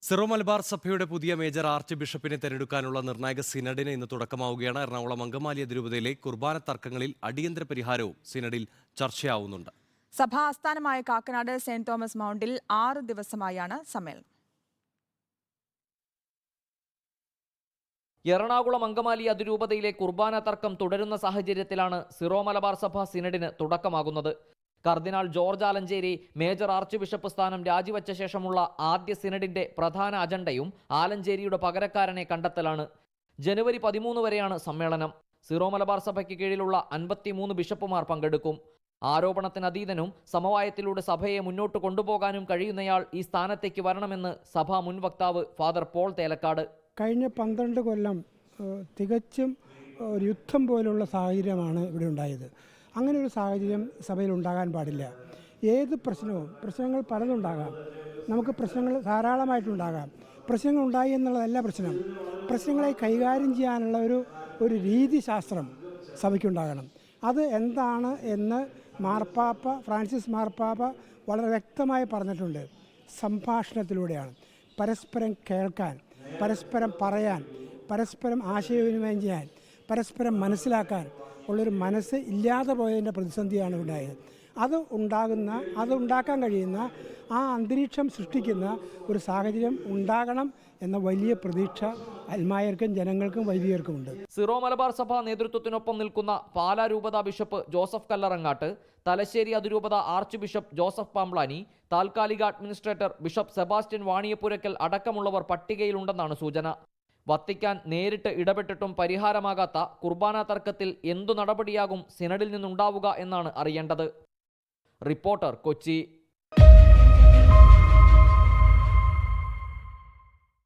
Syro Malabar സഭയുടെ പുതിയ major arch ബിഷപ്പിനെ തെരഞ്ഞെടുക്കാനുള്ള നിർണായക സിനഡിന് ഇന്ന് തുടക്കമാവുകയാണ്. എറണാകുളം അങ്കമാലി അതിരൂപതയിലെ കുർബാന തർക്കങ്ങളിൽ അടിയന്തര പരിഹാരവും സിനഡിൽ ചർച്ചയാവുന്നുണ്ട്. സഭാ ആസ്ഥാനമായ കാക്കനാട് സെന്റ് തോമസ് മൗണ്ടിൽ 6 ദിവസമായാണ് സമ്മേളനം. എറണാകുളം അങ്കമാലി അതിരൂപതയിലെ കുർബാന തർക്കം തുടരുന്ന സാഹചര്യത്തിലാണ് സിറോ മലബാർ സഭ സിനഡിന് തുടക്കമാകുന്നത്. Cardinal George Alencherry major archbishop സ്ഥാനം രാജിവെച്ച ശേഷമുള്ള ആദ്യ സിനഡിന്റെ പ്രധാന അജണ്ടയും ആലഞ്ചേരിയുടെ പകരക്കാരനെ കണ്ടെത്തലാണ്. ജനുവരി 13 വരെയാണ് സമ്മേളനം. സിറോ മലബാർ സഭയ്ക്ക് കീഴിലുള്ള 53 ബിഷപ്പുമാർ പങ്കെടുക്കും. ആരോപണത്തിനതീതനും സമവായത്തിലൂടെ സഭയെ മുന്നോട്ട് കൊണ്ടുപോകാനും കഴിയുന്നയാൾ ഈ സ്ഥാനത്തേക്ക് വരണമെന്ന് സഭാ മുൻ വക്താവ് ഫാദർ പോൾ തേലക്കാട്. കഴിഞ്ഞ 12 കൊല്ലം തികച്ചും ഒരു യുദ്ധം പോലുള്ള സാഹചര്യമാണ് ഇവിടെ ഉണ്ടായത്. അങ്ങനെ ഒരു സാഹചര്യം സഭയിൽ ഉണ്ടാകാൻ പാടില്ല. ഏത് പ്രശ്നങ്ങൾ പലതുണ്ടാകാം. നമുക്ക് പ്രശ്നങ്ങൾ ധാരാളമായിട്ടുണ്ടാകാം. പ്രശ്നങ്ങൾ ഉണ്ടായി എന്നുള്ളതല്ല പ്രശ്നം. പ്രശ്നങ്ങളെ കൈകാര്യം ചെയ്യാനുള്ള ഒരു രീതിശാസ്ത്രം സഭയ്ക്കുണ്ടാകണം. അത് എന്താണ് എന്ന് ഫ്രാൻസിസ് മാർപ്പാപ്പ വളരെ വ്യക്തമായി പറഞ്ഞിട്ടുണ്ട്. സംഭാഷണത്തിലൂടെയാണ്. പരസ്പരം കേൾക്കാൻ, പരസ്പരം പറയാൻ, പരസ്പരം ആശയവിനിമയം ചെയ്യാൻ, പരസ്പരം മനസ്സിലാക്കാൻ ഉള്ളൊരു മനസ്സ് ഇല്ലാതെ പോയതിൻ്റെ പ്രതിസന്ധിയാണ് ഉണ്ടായത്. അത് ഉണ്ടാക്കാൻ കഴിയുന്ന ആ അന്തരീക്ഷം സൃഷ്ടിക്കുന്ന ഒരു സാഹചര്യം ഉണ്ടാകണം എന്ന വലിയ പ്രതീക്ഷ അൽമായർക്കും ജനങ്ങൾക്കും വൈദികർക്കുമുണ്ട്. സിറോ മലബാർ സഭ നേതൃത്വത്തിനൊപ്പം നിൽക്കുന്ന പാലാ രൂപത ബിഷപ്പ് ജോസഫ് കല്ലറങ്ങാട്ട്, തലശ്ശേരി അതിരൂപത ആർച്ച് ബിഷപ്പ് ജോസഫ് പാംബ്ലാനി, താൽക്കാലിക അഡ്മിനിസ്ട്രേറ്റർ ബിഷപ്പ് സെബാസ്റ്റ്യൻ വാണിയപ്പുരയ്ക്കൽ അടക്കമുള്ളവർ പട്ടികയിലുണ്ടെന്നാണ് സൂചന. വത്തിക്കാൻ നേരിട്ട് ഇടപെട്ടിട്ടും പരിഹാരമാകാത്ത കുർബാന തർക്കത്തിൽ എന്തു നടപടിയാകും സിനഡിൽ നിന്നുണ്ടാവുക എന്നാണ് അറിയേണ്ടത്. റിപ്പോർട്ടർ, കൊച്ചി.